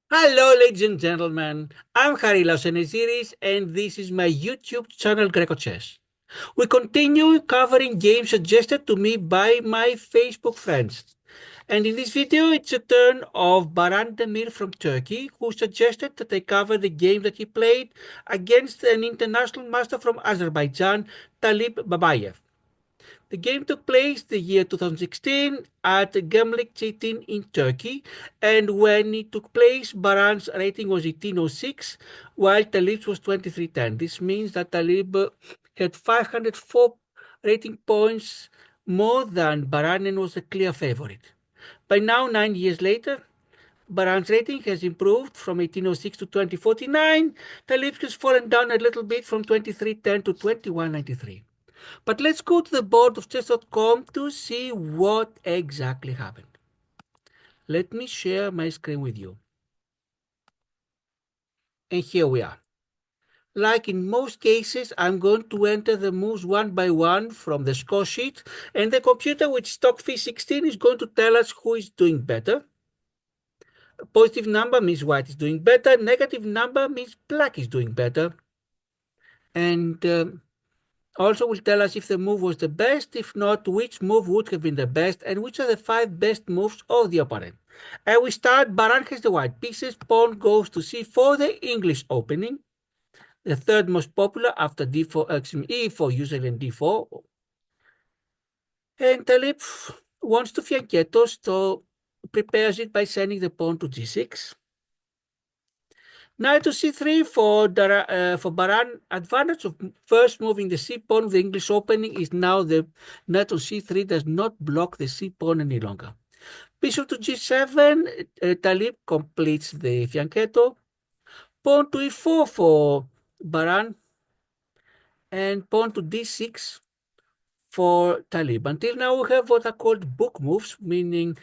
Hello, ladies and gentlemen. I'm Harry Lauseneziris, and this is my YouTube channel, grecochess. We continue covering games suggested to me by my Facebook friends. And in this video, it's a turn of Baran Demir from Turkey, who suggested that I cover the game that he played against an international master from Azerbaijan, Talib Babayev. The game took place the year 2016 at Gemlik Zeytin in Turkey, and when it took place, Baran's rating was 1806, while Talib's was 2310. This means that Talib had 504 rating points more than Baran and was a clear favorite. By now, 9 years later, Baran's rating has improved from 1806 to 2049. Talib's has fallen down a little bit from 2310 to 2193. But let's go to the board of chess.com to see what exactly happened. Let me share my screen with you. And here we are. Like in most cases, I'm going to enter the moves one by one from the score sheet, and the computer with stock v16 is going to tell us who is doing better. A positive number means white is doing better, negative number means black is doing better. And also will tell us if the move was the best, if not, which move would have been the best, and which are the 5 best moves of the opponent. And we start, Baran has the white pieces, pawn goes to c4, the English opening, the third most popular after d4, e4, usually in d4. And Talib wants to fianchetto, so prepares it by sending the pawn to g6. Knight to c3 for Baran. Advantage of first moving the c-pawn of the English opening is now the knight on c3 does not block the c-pawn any longer. Bishop to g7, Talib completes the fianchetto. Pawn to e4 for Baran, and pawn to d6 for Talib. Until now, we have what are called book moves, meaning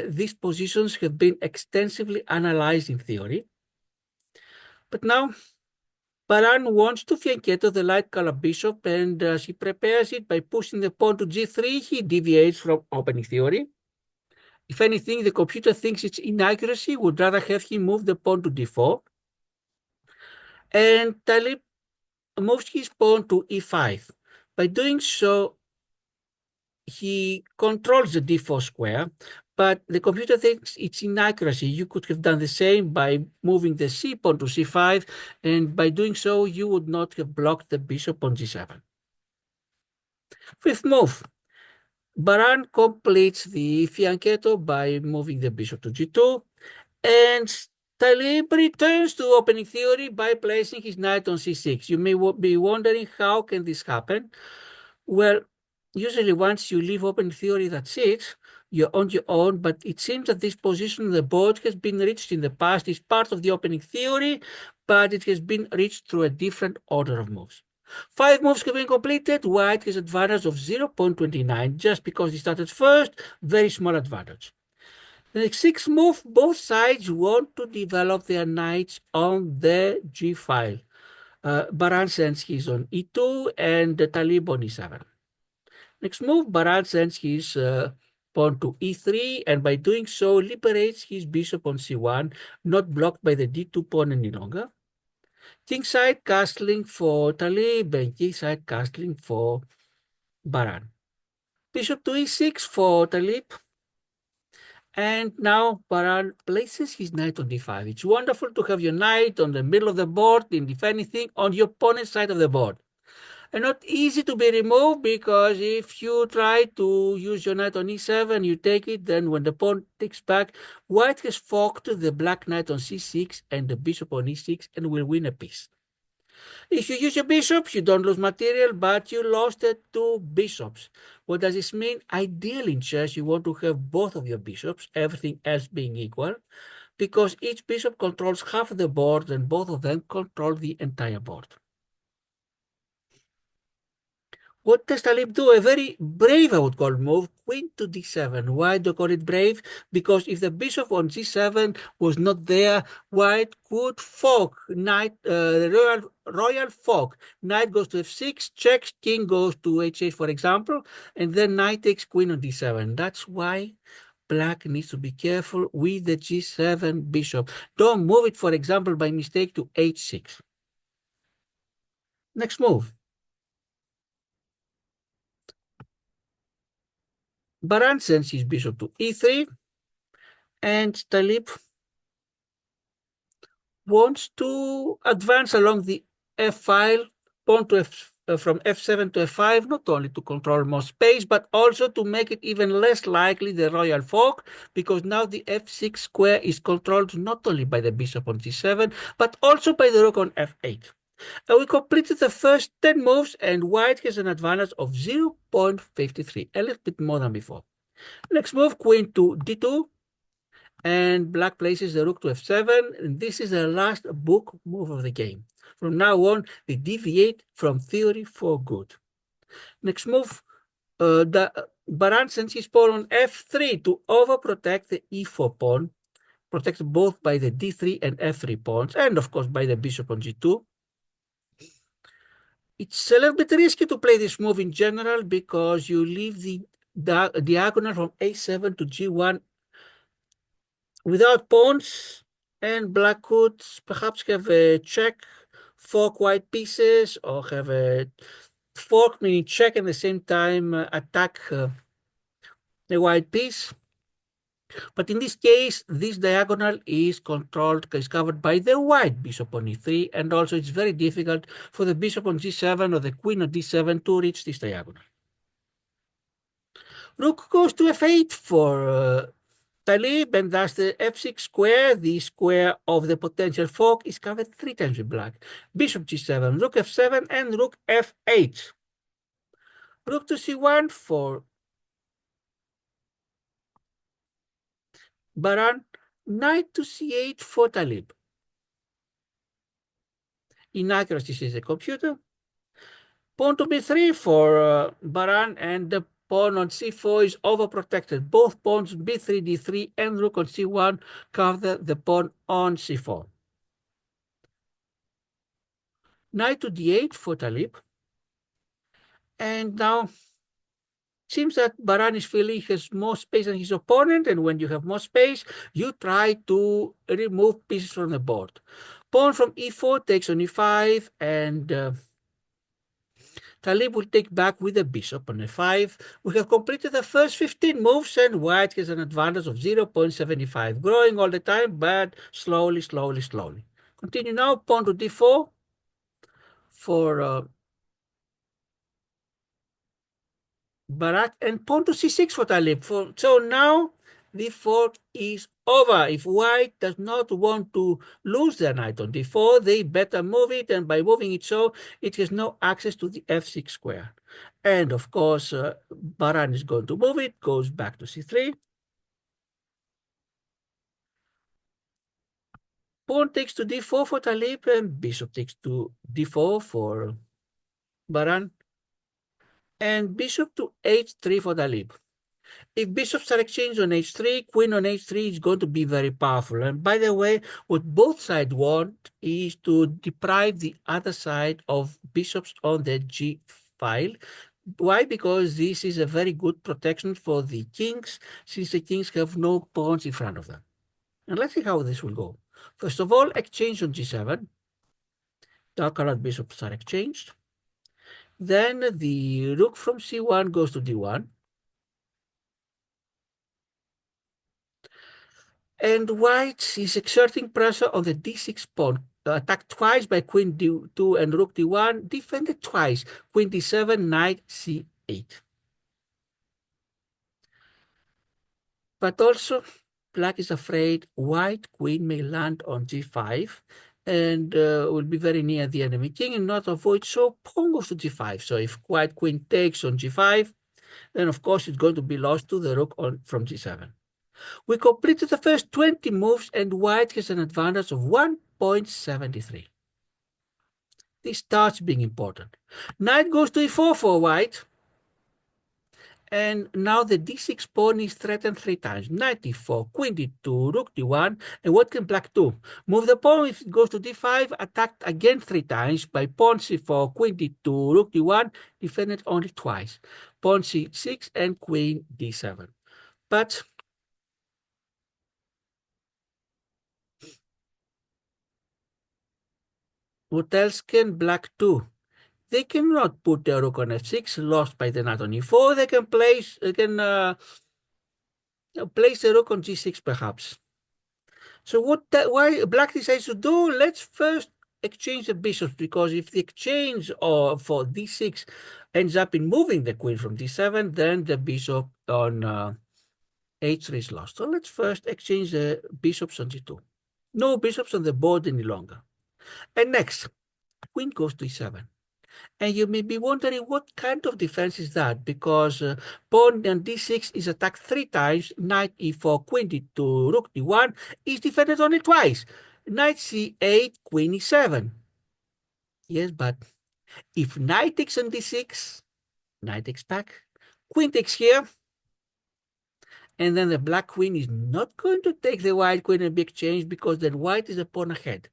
these positions have been extensively analyzed in theory. But now Baran wants to fianchetto the light color bishop, and she prepares it by pushing the pawn to g3. He deviates from opening theory. If anything, the computer thinks it's inaccuracy, would rather have him move the pawn to d4. And Talib moves his pawn to e5. By doing so, he controls the d4 square, but the computer thinks it's inaccuracy. You could have done the same by moving the c pawn to c5, and by doing so, you would not have blocked the bishop on g7. Fifth move. Baran completes the fianchetto by moving the bishop to g2, and Talib returns to opening theory by placing his knight on c6. You may be wondering, how can this happen? Well, usually once you leave open theory, that's it. You're on your own, but it seems that this position on the board has been reached in the past. It's part of the opening theory, but it has been reached through a different order of moves. 5 moves have been completed. White has advantage of 0.29 just because he started first. Very small advantage. The next 6 move, both sides want to develop their knights on the G file. Baran sends his on E2 and the Talib on E7. Next move, Baran sends his pawn to e3, and by doing so liberates his bishop on c1, not blocked by the d2 pawn any longer. Kingside castling for Talib and kingside castling for Baran. Bishop to e6 for Talib. And now Baran places his knight on d5. It's wonderful to have your knight on the middle of the board, and if anything, on your opponent's side of the board. And not easy to be removed, because if you try to use your knight on e7, you take it, then when the pawn takes back, white has forked the black knight on c6 and the bishop on e6 and will win a piece. If you use your bishops, you don't lose material, but you lost the 2 bishops. What does this mean? Ideally in chess, you want to have both of your bishops, everything else being equal, because each bishop controls half of the board and both of them control the entire board. What does Talib do? A very brave, I would call, move, queen to d7. Why do I call it brave? Because if the bishop on g7 was not there, white could fork, knight, royal fork. Knight goes to f6, checks, king goes to h8, for example, and then knight takes queen on d7. That's why black needs to be careful with the g7 bishop. Don't move it, for example, by mistake to h6. Next move. Baran sends his bishop to e3, and Talib wants to advance along the f file, pawn to from f7 to f5, not only to control more space, but also to make it even less likely the royal fork, because now the f6 square is controlled not only by the bishop on g7, but also by the rook on f8. And we completed the first 10 moves, and white has an advantage of 0.53, a little bit more than before. Next move, queen to d2, and black places the rook to f7, and this is the last book move of the game. From now on, we deviate from theory for good. Next move, Baran sends his pawn on f3 to overprotect the e4 pawn, protected both by the d3 and f3 pawns, and of course by the bishop on g2. It's a little bit risky to play this move in general because you leave the diagonal from a7 to g1 without pawns, and black could perhaps have a check, fork white pieces, or have a fork meaning check and at the same time attack the white piece. But in this case, this diagonal is covered by the white bishop on e3, and also it's very difficult for the bishop on g7 or the queen on d7 to reach this diagonal. Rook goes to f8 for Talib, and thus the f6 square, the square of the potential fork, is covered 3 times with black. Bishop g7, rook f7, and rook f8. Rook to c1 for Baran, knight to c8 for Talib. Inaccuracy, says the computer. Pawn to b3 for Baran, and the pawn on c4 is overprotected. Both pawns b3, d3, and rook on c1 cover the pawn on c4. Knight to d8 for Talib. And now seems that Baran is feeling he has more space than his opponent, and when you have more space, you try to remove pieces from the board. Pawn from e4 takes on e5, and Talib will take back with the bishop on f5. We have completed the first 15 moves, and white has an advantage of 0.75, growing all the time, but slowly, slowly, slowly. Continue now, pawn to d4 for Barak, and pawn to c6 for Talib. So now the fork is over. If white does not want to lose their knight on d4, they better move it, and by moving it so, it has no access to the f6 square. And of course, Baran is going to move it, goes back to c3. Pawn takes to d4 for Talib, and bishop takes to d4 for Baran, and bishop to h3 for Talib. If bishops are exchanged on h3, queen on h3 is going to be very powerful. And by the way, what both sides want is to deprive the other side of bishops on the g file. Why? Because this is a very good protection for the kings, since the kings have no pawns in front of them. And let's see how this will go. First of all, exchange on g7. Dark-colored bishops are exchanged. Then the rook from c1 goes to d1. And white is exerting pressure on the d6 pawn. Attacked twice by queen d2 and rook d1, defended twice, queen d7, knight c8. But also, black is afraid white queen may land on g5 and will be very near the enemy king and not avoid, so pawn goes to g5. So if white queen takes on g5, then of course it's going to be lost to the rook from g7. We completed the first 20 moves, and white has an advantage of 1.73. This starts being important. Knight goes to e4 for white, and now the d6 pawn is threatened 3 times. Knight e4, queen d2, rook d1, and what can black do? Move the pawn. If it goes to d5, attacked again 3 times by pawn c4, queen d2, rook d1, defended only twice. Pawn c6 and queen d7. But What else can black do? They cannot put their rook on f6, lost by the knight on e4. They can place the rook on g6 perhaps. So why black decides to do? Let's first exchange the bishops, because if the exchange for d6 ends up in moving the queen from d7, then the bishop on h3 is lost. So let's first exchange the bishops on g2. No bishops on the board any longer. And next, queen goes to e7. And you may be wondering what kind of defense is that, because pawn on d6 is attacked 3 times, knight e4, queen d2, rook d1 is defended only twice, knight c8, queen e7. Yes, but if knight takes on d6, knight takes back, queen takes here, and then the black queen is not going to take the white queen in big change, because then white is a pawn ahead.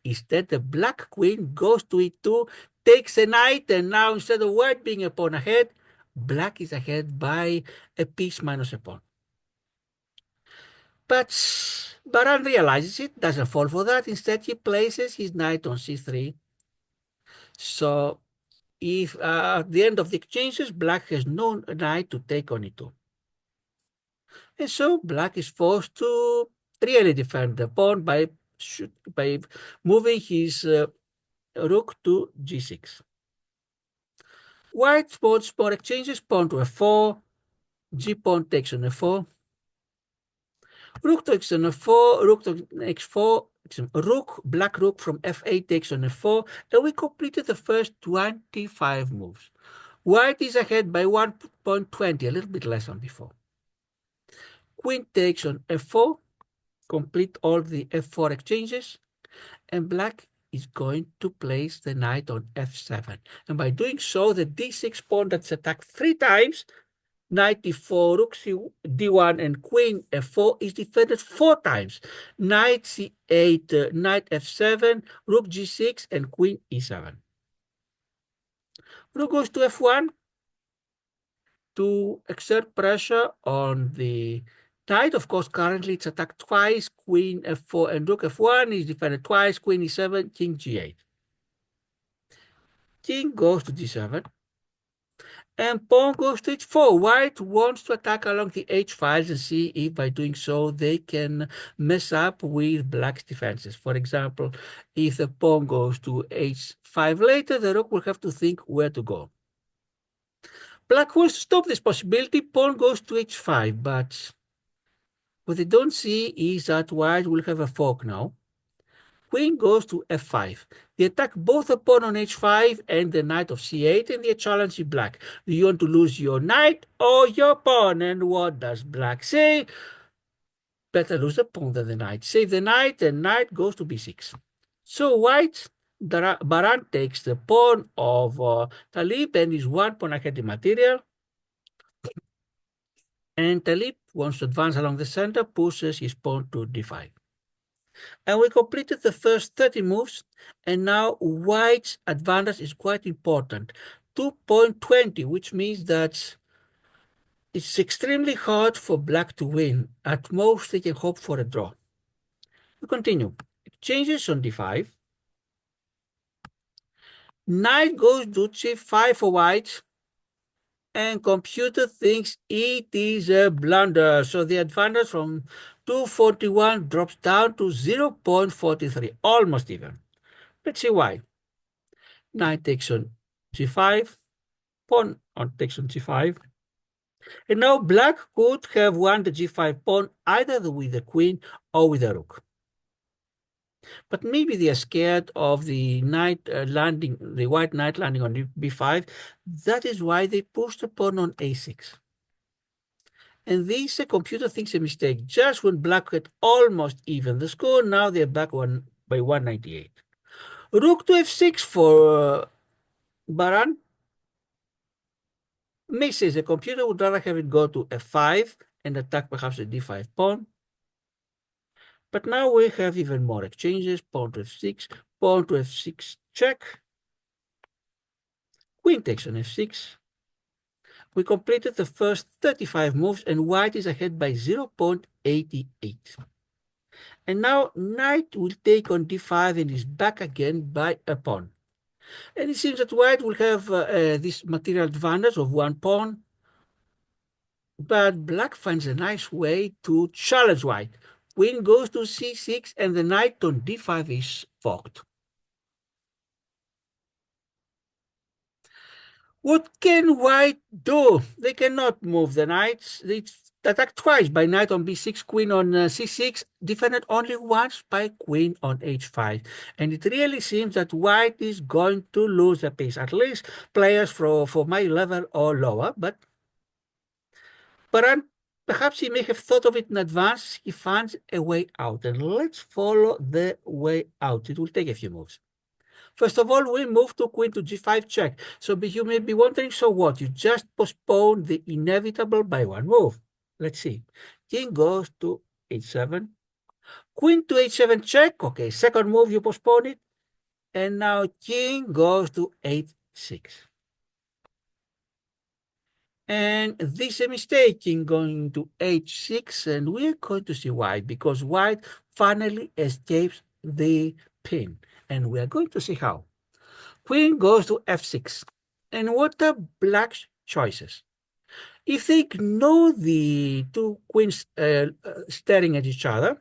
Instead, the black queen goes to e2, takes a knight, and now instead of white being a pawn ahead, black is ahead by a piece minus a pawn. But Baran realizes it, doesn't fall for that. Instead, he places his knight on c3. So if at the end of the exchanges, black has no knight to take on e2. And so black is forced to really defend the pawn by moving his rook to g6. White spots pawn exchanges, pawn to f4, g pawn takes on f4, rook takes on f4, rook to x4, black rook from f8 takes on f4, and we completed the first 25 moves. White is ahead by 1.20, a little bit less than before. Queen takes on f4, complete all the f4 exchanges, and black is going to place the knight on f7. And by doing so, the d6 pawn that's attacked 3 times, knight d4, rook d1, and queen f4 is defended 4 times. Knight c8, knight f7, rook g6, and queen e7. Rook goes to f1 to exert pressure on the knight. Of course, currently it's attacked twice, queen f4 and rook f1 is defended twice, queen e7, king g8. King goes to d7, and pawn goes to h4. White wants to attack along the h files and see if by doing so they can mess up with black's defenses. For example, if the pawn goes to h5 later, the rook will have to think where to go. Black wants to stop this possibility. Pawn goes to h5, but what they don't see is that white will have a fork now. Queen goes to f5. They attack both the pawn on h5 and the knight of c8, and they challenge black. Do you want to lose your knight or your pawn? And what does black say? Better lose the pawn than the knight. Save the knight, and knight goes to b6. So white, Baran takes the pawn of Talib and is 1 pawn ahead in material. And Talib wants to advance along the center, pushes his pawn to d5. And we completed the first 30 moves, and now white's advantage is quite important. 2.20, which means that it's extremely hard for black to win. At most, they can hope for a draw. We continue. Exchanges on d5. Knight goes to c5 for white, and computer thinks it is a blunder. So the advantage from 241 drops down to 0.43, almost even. Let's see why. Knight takes on g5, pawn takes on g5. And now black could have won the g5 pawn either with the queen or with the rook. But maybe they are scared of the knight landing, the white knight landing on b5. That is why they push the pawn on a6. And this computer thinks a mistake. Just when black had almost even the score, now they're back by 198. Rook to f6 for Baran. Misses. The computer would rather have it go to f5 and attack perhaps the d5 pawn. But now we have even more exchanges. Pawn to f6 check. Queen takes on f6. We completed the first 35 moves, and white is ahead by 0.88. And now knight will take on d5 and is back again by a pawn. And it seems that white will have this material advantage of one pawn, but black finds a nice way to challenge white. Queen goes to c6 and the knight on d5 is forked. What can white do? They cannot move the knights. They attacked twice by knight on b6, queen on c6, defended only once by queen on h5. And it really seems that white is going to lose the piece, at least players for my level or lower. But perhaps he may have thought of it in advance. He finds a way out. And let's follow the way out. It will take a few moves. First of all, we move to queen to g5 check. So you may be wondering, so what? You just postpone the inevitable by one move. Let's see. King goes to h7. Queen to h7 check. Okay, second move, you postpone it. And now king goes to h6. And this is a mistake in going to h6, and we're going to see why, because white finally escapes the pin. And we are going to see how. Queen goes to f6. And what are black's choices? If they ignore the two queens staring at each other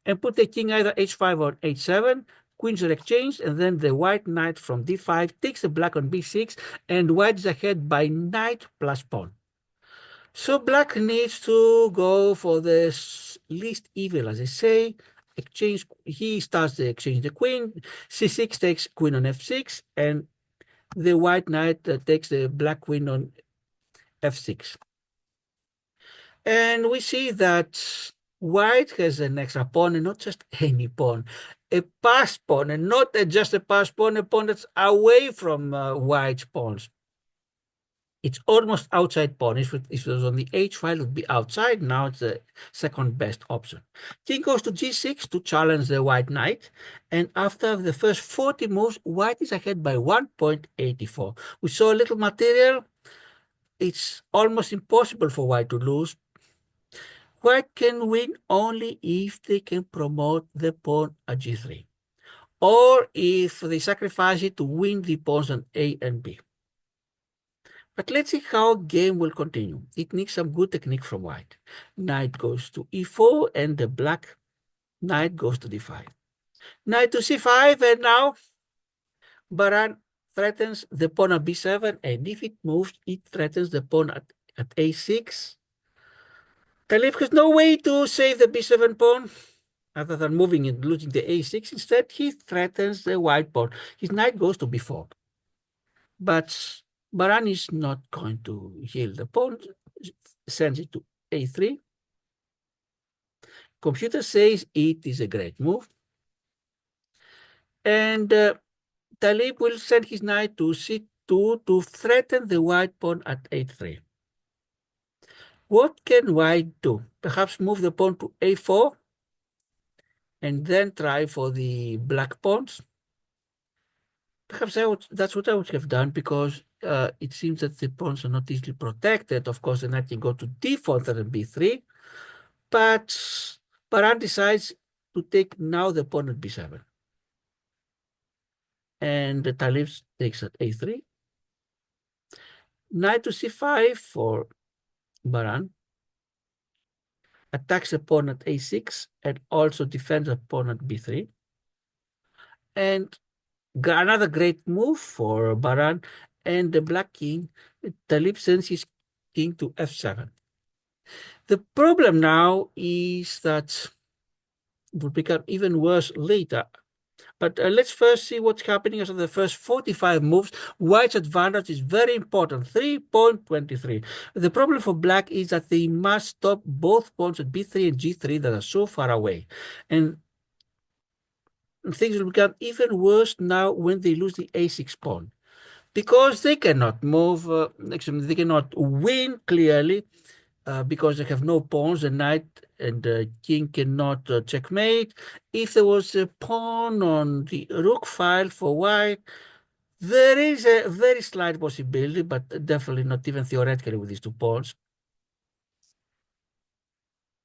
and put the king either h5 or h7, queens are exchanged, and then the white knight from d5 takes the black on b6, and white is ahead by knight plus pawn. So black needs to go for the least evil, as they say. Exchange. He starts to exchange the queen. c6 takes queen on f6, and the white knight takes the black queen on f6. And we see that white has an extra pawn, and not just any pawn, a pass pawn, and not just a pass pawn, a pawn that's away from white's pawns. It's almost outside pawn. If it was on the h file, it would be outside. Now it's the second best option. King goes to g6 to challenge the white knight. And after the first 40 moves, white is ahead by 1.84. We saw a little material. It's almost impossible for white to lose. White can win only if they can promote the pawn at g3, or if they sacrifice it to win the pawns on a and b. But let's see how game will continue. It needs some good technique from white. Knight goes to e4, and the black knight goes to d5. Knight to c5, and now Baran threatens the pawn at b7, and if it moves, it threatens the pawn at a6. Talib has no way to save the b7 pawn other than moving and losing the a6. Instead, he threatens the white pawn. His knight goes to b4. But Baran is not going to heal the pawn, sends it to a3. Computer says it is a great move. And Talib will send his knight to c2 to threaten the white pawn at a3. What can white do? Perhaps move the pawn to a4 and then try for the black pawns. Perhaps that's what I would have done, because it seems that the pawns are not easily protected. Of course, the knight can go to d4 and b3, but Baran decides to take now the pawn at b7. And the Talib takes at a3. Knight to c5 for Baran. Attacks the pawn at a6 and also defends the pawn at b3. And another great move for Baran and the black king. Talib sends his king to f7. The problem now is that it will become even worse later. But let's first see what's happening after the first 45 moves. White's advantage is very important, 3.23. The problem for black is that they must stop both pawns at b3 and g3 that are so far away. And things will become even worse now when they lose the a6 pawn, because they cannot move, they cannot win clearly, because they have no pawns. The knight and the king cannot checkmate. If there was a pawn on the rook file for white, there is a very slight possibility, but definitely not even theoretically with these two pawns.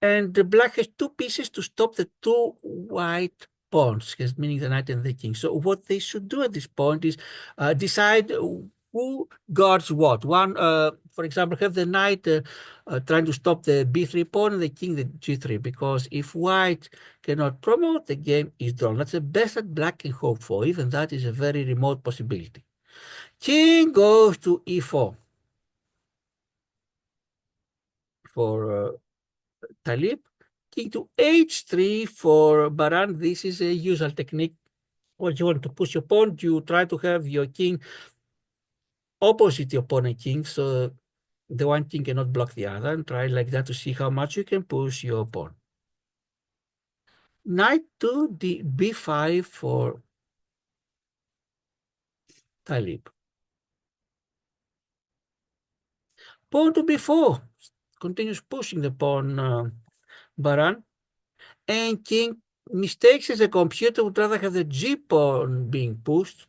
And the black has two pieces to stop the two white pawns, meaning the knight and the king. So what they should do at this point is decide who guards what. One, for example, have the knight trying to stop the b3 pawn and the king the g3, because if white cannot promote, the game is drawn. That's the best that black can hope for. Even that is a very remote possibility. King goes to e4 for Talib. King to h3 for Baran. This is a usual technique. When you want to push your pawn, you try to have your king opposite your pawn and king, so the one king cannot block the other, and try like that to see how much you can push your pawn. Knight to the b5 for Talib. Pawn to b4. Continues pushing the pawn, Baran. And king mistakes as a computer would rather have the g pawn being pushed.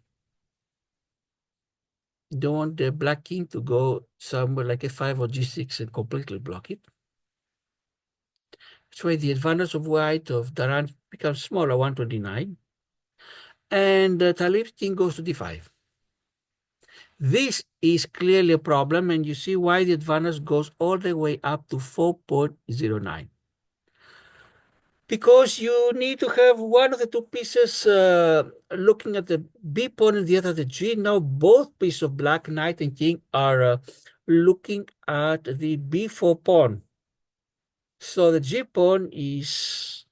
Don't want the black king to go somewhere like f5 or g6 and completely block it. That's why the advantage of white of Daran becomes smaller, 129. And Talib's king goes to d5. This is clearly a problem, and you see why the advantage goes all the way up to 4.09. Because you need to have one of the two pieces looking at the b pawn and the other the g. Now both pieces of black, knight and king, are looking at the b4 pawn. So the g pawn is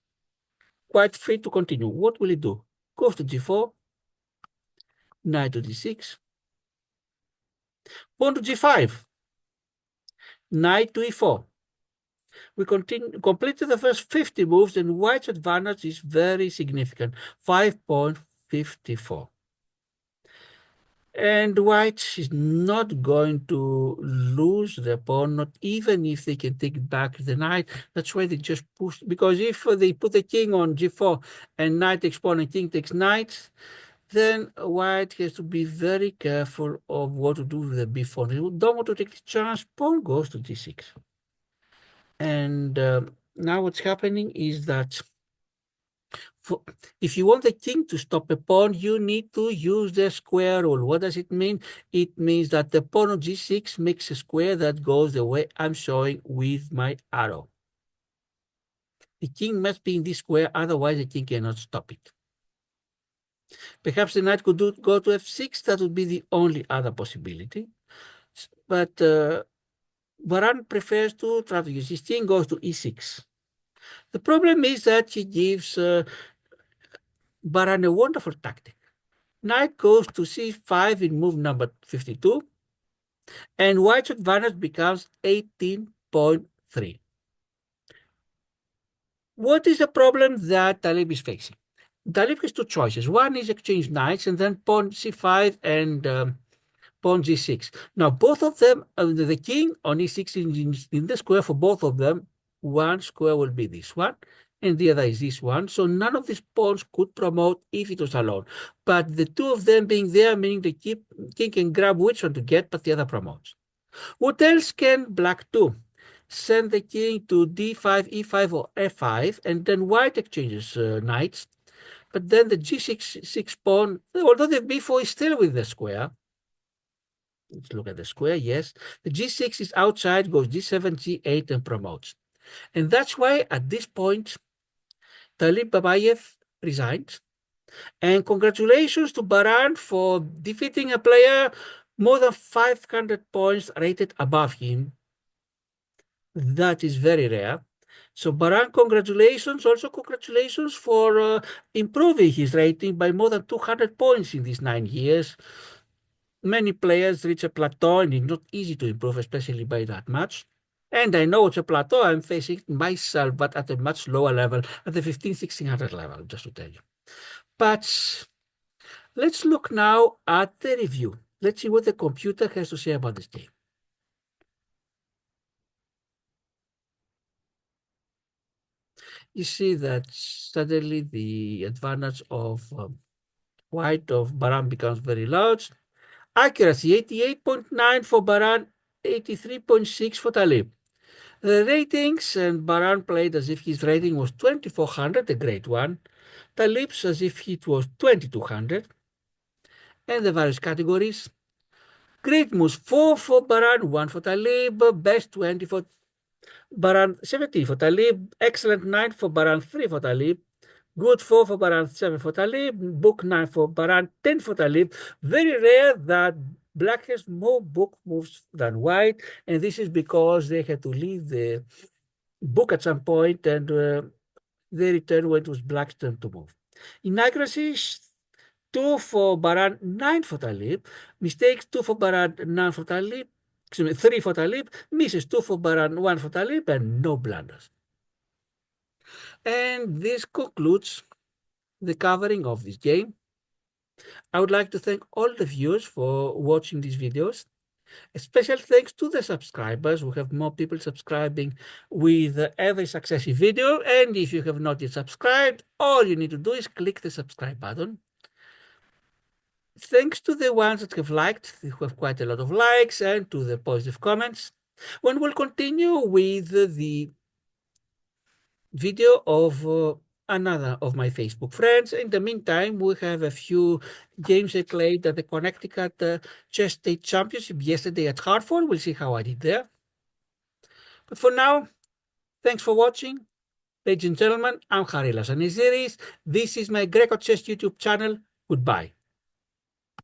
quite free to continue. What will it do? Goes to g4, knight to d6, pawn to g5, knight to e4. We completed the first 50 moves, and white's advantage is very significant, 5.54. And white is not going to lose the pawn, not even if they can take back the knight. That's why they just push, because if they put the king on g4 and knight takes pawn and king takes knight, then white has to be very careful of what to do with the b4. They don't want to take the chance. Pawn goes to d6. And now what's happening is that if you want the king to stop a pawn, you need to use the square rule. What does it mean? It means that the pawn on g6 makes a square that goes the way I'm showing with my arrow. The king must be in this square, otherwise the king cannot stop it. Perhaps the knight could go to f6. That would be the only other possibility. But Baran prefers to try to use his king, goes to e6. The problem is that he gives Baran a wonderful tactic. Knight goes to c5 in move number 52, and white's advantage becomes 18.3. What is the problem that Talib is facing? Talib has two choices. One is exchange knights and then pawn c5 and pawn g6. Now, both of them, the king on e6 in the square for both of them, one square will be this one, and the other is this one. So none of these pawns could promote if it was alone. But the two of them being there, meaning the king can grab which one to get, but the other promotes. What else can black do? Send the king to d5, e5, or f5, and then white exchanges knights. But then the g6 pawn, although the b4 is still with the square, let's look at the square, yes. The g6 is outside, goes g7, g8, and promotes. And that's why at this point, Talib Babayev resigned. And congratulations to Baran for defeating a player more than 500 points rated above him. That is very rare. So Baran, congratulations. Also congratulations for improving his rating by more than 200 points in these 9 years. Many players reach a plateau, and it's not easy to improve, especially by that much. And I know it's a plateau I'm facing myself, but at a much lower level, at the 1600 level, just to tell you. But let's look now at the review. Let's see what the computer has to say about this game. You see that suddenly the advantage of white of Baran becomes very large. Accuracy, 88.9 for Baran, 83.6 for Talib. The ratings, and Baran played as if his rating was 2400, a great one. Talib's as if it was 2200. And the various categories. Great moves 4 for Baran, 1 for Talib, best 20 for Baran, 17 for Talib, excellent 9 for Baran, 3 for Talib, good 4 for Baran, 7 for Talib, book 9 for Baran, 10 for Talib. Very rare that black has more book moves than white, and this is because they had to leave the book at some point and they returned when it was black's turn to move. Inaccuracies, 2 for Baran, 9 for Talib. Mistakes, 2 for Baran, 9 for Talib. Excuse me, 3 for Talib. Misses, 2 for Baran, 1 for Talib, and no blunders. And this concludes the covering of this game. I would like to thank all the viewers for watching these videos. A special thanks to the subscribers. We have more people subscribing with every successive video. And if you have not yet subscribed, all you need to do is click the subscribe button. Thanks to the ones that have liked, we have quite a lot of likes, and to the positive comments. When we'll continue with the video of another of my Facebook friends. In the meantime, we have a few games I played at the Connecticut Chess State Championship yesterday at Hartford. We'll see how I did there. But for now, thanks for watching. Ladies and gentlemen, I'm Harry Lasaniziris. This is my Greco Chess YouTube channel. Goodbye.